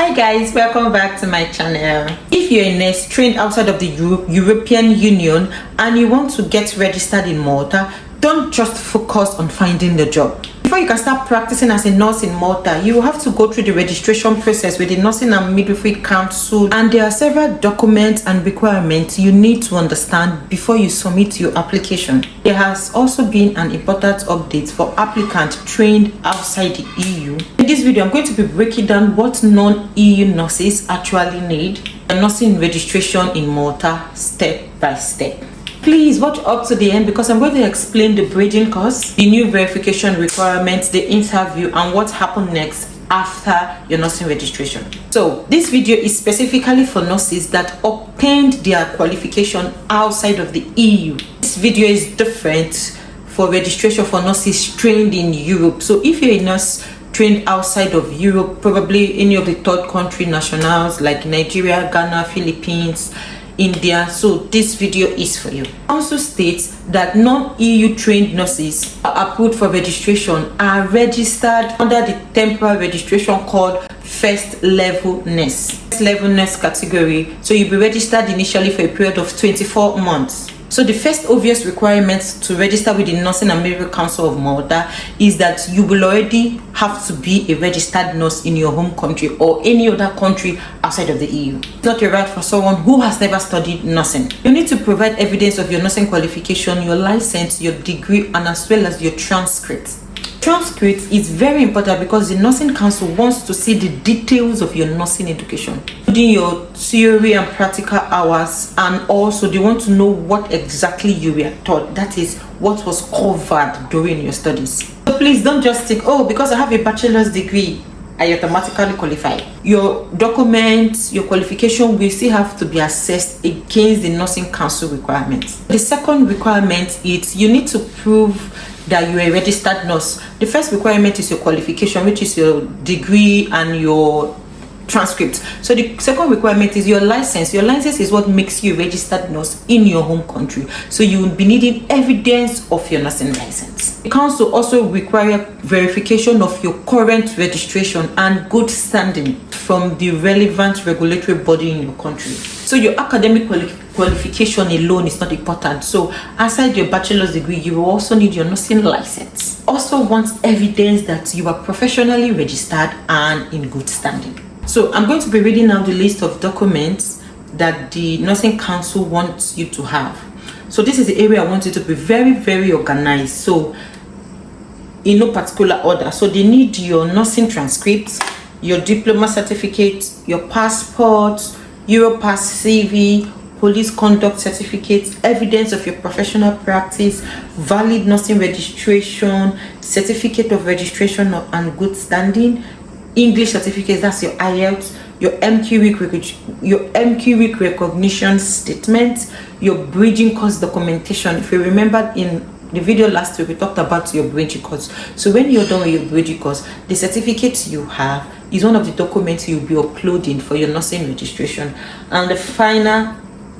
Hi guys, welcome back to my channel. If you're a nurse trained outside of the European Union and you want to get registered in Malta, don't just focus on finding the job. Before you can start practicing as a nurse in Malta, you will have to go through the registration process with the Nursing and Midwifery Council, and there are several documents and requirements you need to understand before you submit your application. There has also been an important update for applicants trained outside the EU. In this video, I'm going to be breaking down what non-EU nurses actually need and nursing registration in Malta step by step. Please watch up to the end because I'm going to explain the bridging course, the new verification requirements, the interview, and what happened next after your nursing registration. So this video is specifically for nurses that obtained their qualification outside of the EU. This video is different for registration for nurses trained in Europe. So if you're a nurse trained outside of Europe, probably any of the third country nationals like Nigeria, Ghana, Philippines, India, so this video is for you. Also states that non-EU trained nurses are approved for registration are registered under the temporary registration called first level nurse. First level nurse category. So you'll be registered initially for a period of 24 months. So the first obvious requirement to register with the Nursing and Midwifery Council of Malta is that you will already have to be a registered nurse in your home country or any other country outside of the EU. It's not a right for someone who has never studied nursing. You need to provide evidence of your nursing qualification, your license, your degree, and as well as your transcript. Transcript is very important because the Nursing Council wants to see the details of your nursing education, including your theory and practical hours, and also they want to know what exactly you were taught, that is what was covered during your studies. So please don't just think, oh, because I have a bachelor's degree, I automatically qualify. Your documents, your qualification will still have to be assessed against the Nursing Council requirements. The second requirement is you need to prove that you are a registered nurse. The first requirement is your qualification, which is your degree and your transcript. So the second requirement is your license. Your license is what makes you a registered nurse in your home country. So you will be needing evidence of your nursing license. The council also require verification of your current registration and good standing from the relevant regulatory body in your country. So your academic qualification alone is not important. So aside your bachelor's degree, you will also need your nursing license. Also wants evidence that you are professionally registered and in good standing. So I'm going to be reading now the list of documents that the Nursing Council wants you to have. So this is the area I want you to be very, very organized. So in no particular order. So they need your nursing transcripts, your diploma certificate, your passport, Europass CV, police conduct certificate, evidence of your professional practice, valid nursing registration, certificate of registration and good standing, English certificates, that's your IELTS, your MQRIC recognition statement, your bridging course documentation. If you remember in the video last week, we talked about your bridging course. So when you're done with your bridging course, the certificate you have is one of the documents you'll be uploading for your nursing registration. And the final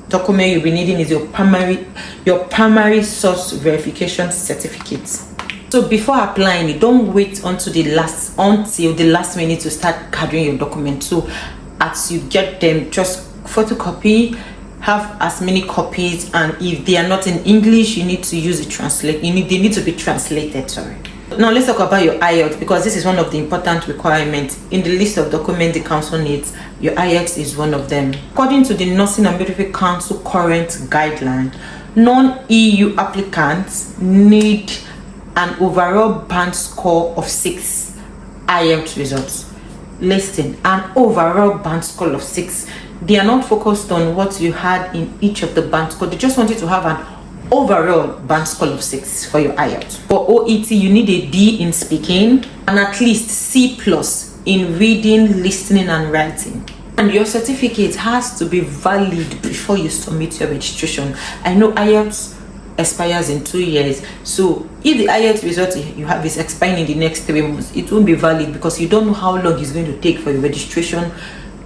document you'll be needing is your primary source verification certificate. So before applying, you don't wait until the last minute to start gathering your documents. So as you get them, just photocopy, have as many copies, and if they are not in English, you need to use a translate. They need to be translated. Sorry. Now let's talk about your IELTS, because this is one of the important requirements in the list of documents the council needs. Your IELTS is one of them. According to the Nursing and Midwifery Council current guideline, non-EU applicants need an overall band score of 6 IELTS results. Listen, an overall band score of 6. They are not focused on what you had in each of the band scores. They just want you to have an overall band score of 6 for your IELTS. For OET, you need a B in speaking and at least C+ in reading, listening, and writing. And your certificate has to be valid before you submit your registration. I know IELTS expires in 2 years, so if the IELTS result you have is expiring in the next 3 months, it won't be valid because you don't know how long it's going to take for your registration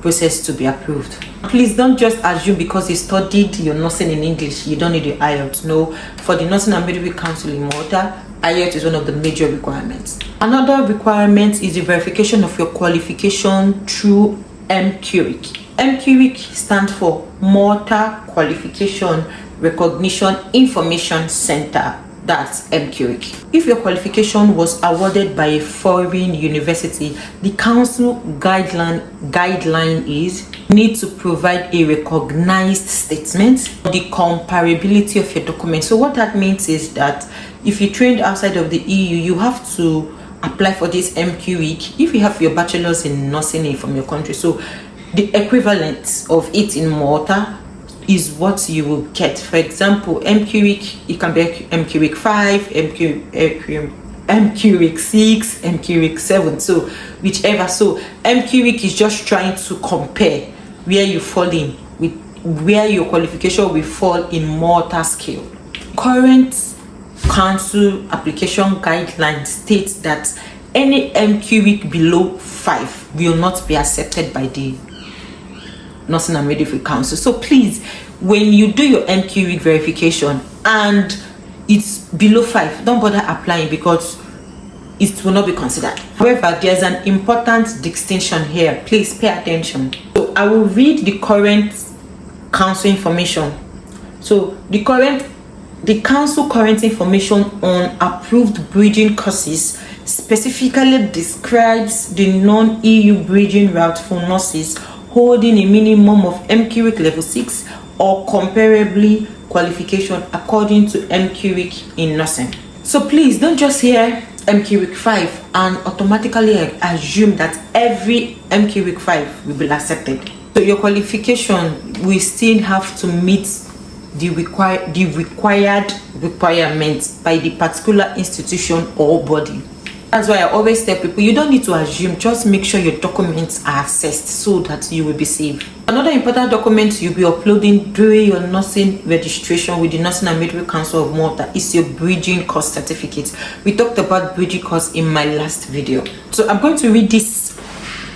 process to be approved. Please don't just assume because you studied your nursing in English you don't need your IELTS. No, for the Nursing and Midwifery Council in Malta, IELTS is one of the major requirements. Another requirement is the verification of your qualification through MQRIC. MQRIC stands for Malta Qualification Recognition Information Center. That's MQRIC. If your qualification was awarded by a foreign university, the council guideline is you need to provide a recognized statement for the comparability of your documents. So what that means is that if you trained outside of the EU, you have to apply for this MQRIC if you have your bachelor's in nursing from your country. So the equivalent of it in Malta is what you will get. For example, MQRIC, it can be MQRIC 5, MQRIC 6, MQRIC 7, so whichever. So MQRIC is just trying to compare where you fall in with where your qualification will fall in Malta scale. Current council application guidelines states that any MQRIC below 5 will not be accepted by the Nursing and Midwifery Council. So please, when you do your MQRIC verification and it's below 5, don't bother applying because it will not be considered. However, there's an important distinction here. Please pay attention. So I will read the current council information. So the council current information on approved bridging courses specifically describes the non-EU bridging route for nurses holding a minimum of MQRIC level 6 or comparably qualification according to MQRIC in nursing. So please don't just hear MQRIC 5 and automatically assume that every MQRIC 5 will be accepted. So your qualification will still have to meet the required requirements by the particular institution or body. That's why I always tell people, you don't need to assume, just make sure your documents are assessed so that you will be safe. Another important document you'll be uploading during your nursing registration with the Nursing and Midwifery Council of Malta is your bridging course certificate. We talked about bridging course in my last video. So I'm going to read this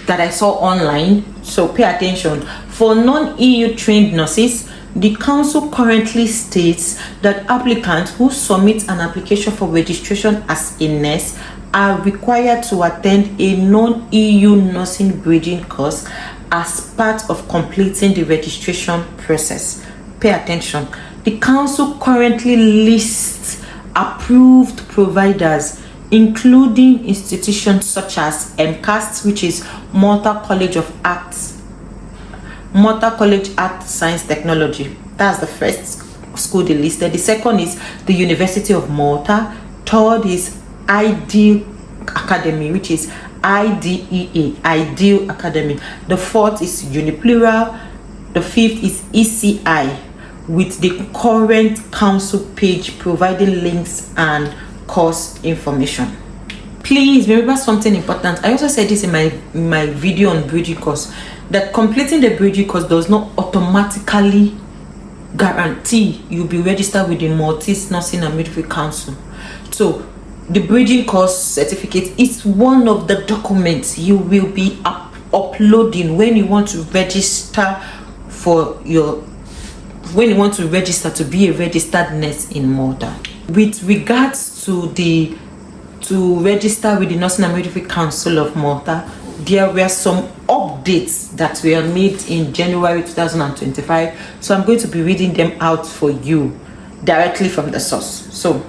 that I saw online, so pay attention. For non-EU trained nurses, the council currently states that applicants who submit an application for registration as a nurse are required to attend a non-EU nursing bridging course as part of completing the registration process. Pay attention. The council currently lists approved providers, including institutions such as MCAST, which is Malta College of Arts, Malta College Art Science Technology. That's the first school they listed. The second is the University of Malta. Third is Ideal Academy, which is IDEA, Ideal Academy. The fourth is Uniplural. The fifth is ECI, with the current council page providing links and course information. Please remember something important. I also said this in my video on bridging course, that completing the bridging course does not automatically guarantee you'll be registered with the Maltese Nursing and Midwifery Council. So the bridging course certificate is one of the documents you will be uploading when you want to register to be a registered nurse in Malta. With regards to register with the Nursing and Midwifery Council of Malta, there were some updates that were made in January 2025. So I'm going to be reading them out for you directly from the source. So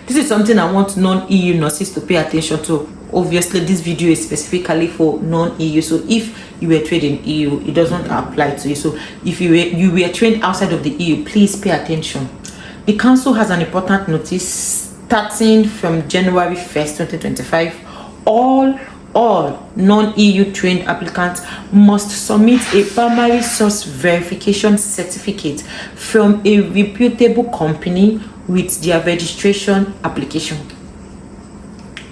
this is something I want non-EU nurses to pay attention to. Obviously, this video is specifically for non-EU. So if you were trained in EU, it doesn't apply to you. So if you were trained outside of the EU, please pay attention. The council has an important notice starting from January 1st, 2025. All non-EU trained applicants must submit a primary source verification certificate from a reputable company with their registration application.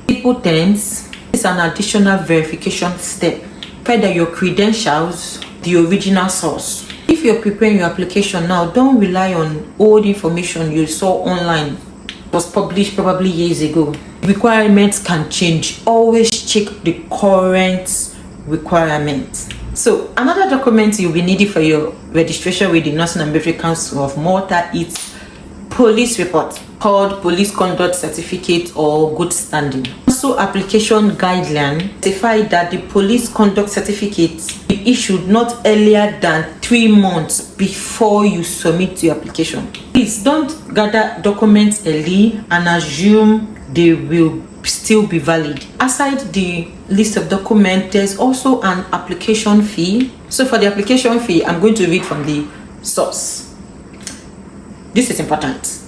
Simple terms, is an additional verification step. Further your credentials, the original source. If you're preparing your application now, don't rely on old information you saw online. It was published probably years ago. Requirements can change. Always check the current requirements. So another document you'll be needing for your registration with the Nursing and Midwifery Council of Malta is police report, called police conduct certificate or good standing. Once council application guideline specified that the police conduct certificates be issued not earlier than 3 months before you submit your application. Please don't gather documents early and assume they will still be valid. Aside the list of documents, there's also an application fee. So for the application fee, I'm going to read from the source. This is important.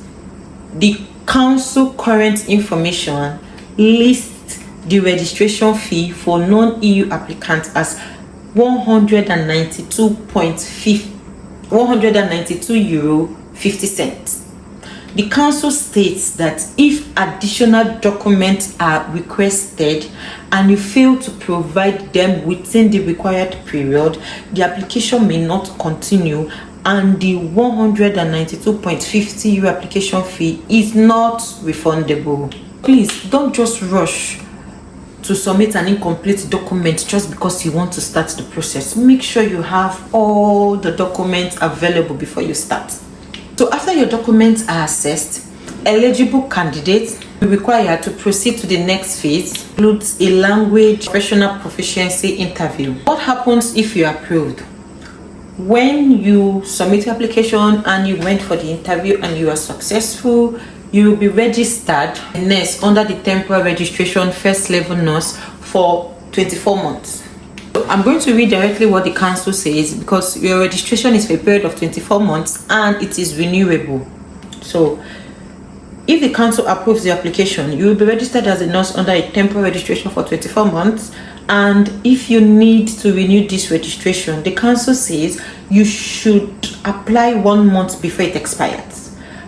The council current information lists the registration fee for non-EU applicants as 192 euro 50 cents. The council states that if additional documents are requested and you fail to provide them within the required period, the application may not continue and the 192.50 euro application fee is not refundable. Please don't just rush to submit an incomplete document just because you want to start the process. Make sure you have all the documents available before you start. So after your documents are assessed, eligible candidates will be required to proceed to the next phase, includes a language professional proficiency interview. What happens if you are approved? When you submit your application and you went for the interview and you are successful, you will be registered nurse under the temporary registration first level nurse for 24 months. So I'm going to read directly what the council says because your registration is for a period of 24 months and it is renewable. So if the council approves the application, you will be registered as a nurse under a temporary registration for 24 months. And if you need to renew this registration, the council says you should apply 1 month before it expires.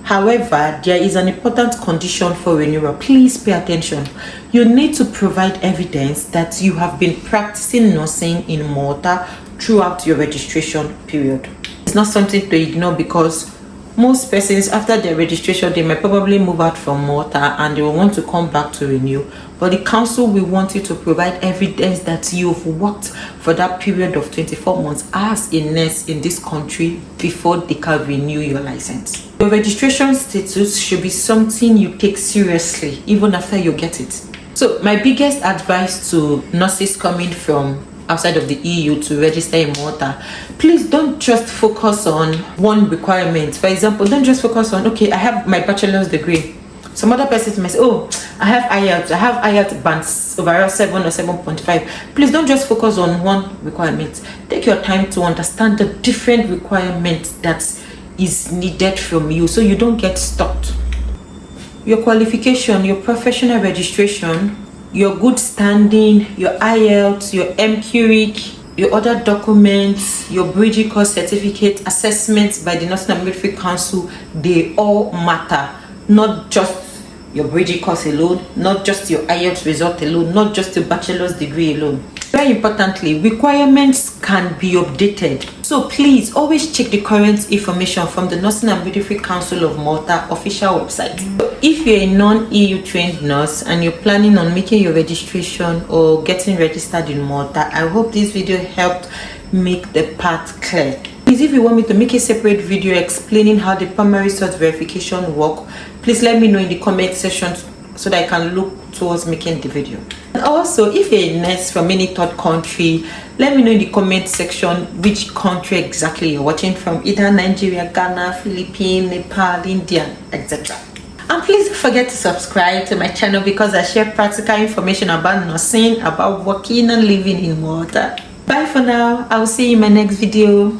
However, there is an important condition for renewal. Please pay attention. You need to provide evidence that you have been practicing nursing in Malta throughout your registration period. It's not something to ignore because most persons after their registration, they might probably move out from Malta and they will want to come back to renew. But the council will want you to provide evidence that you've worked for that period of 24 months as a nurse in this country before they can renew your license. Your registration status should be something you take seriously even after you get it. So my biggest advice to nurses coming from outside of the EU to register in Malta, please don't just focus on one requirement. For example, don't just focus on, okay, I have my bachelor's degree. Some other persons may say, oh, I have IELTS bands overall 7 or 7.5. Please don't just focus on one requirement. Take your time to understand the different requirements that is needed from you so you don't get stuck. Your qualification, your professional registration, your good standing, your IELTS, your MQRIC, your other documents, your bridging course certificate, assessments by the Nurses and Midwives Council, they all matter. Not just your bridging course alone, not just your IELTS result alone, not just your bachelor's degree alone. Very importantly, requirements can be updated. So please always check the current information from the Nurses and Midwives Council of Malta official website. So if you're a non-EU trained nurse and you're planning on making your registration or getting registered in Malta, I hope this video helped make the path clear. Please, if you want me to make a separate video explaining how the primary source verification work, please let me know in the comment section so that I can look towards making the video. And also, if you're a nurse from any third country, let me know in the comment section which country exactly you're watching from, either Nigeria, Ghana, Philippines, Nepal, India, etc. And please don't forget to subscribe to my channel because I share practical information about nursing, about working and living in Malta. Bye for now. I will see you in my next video.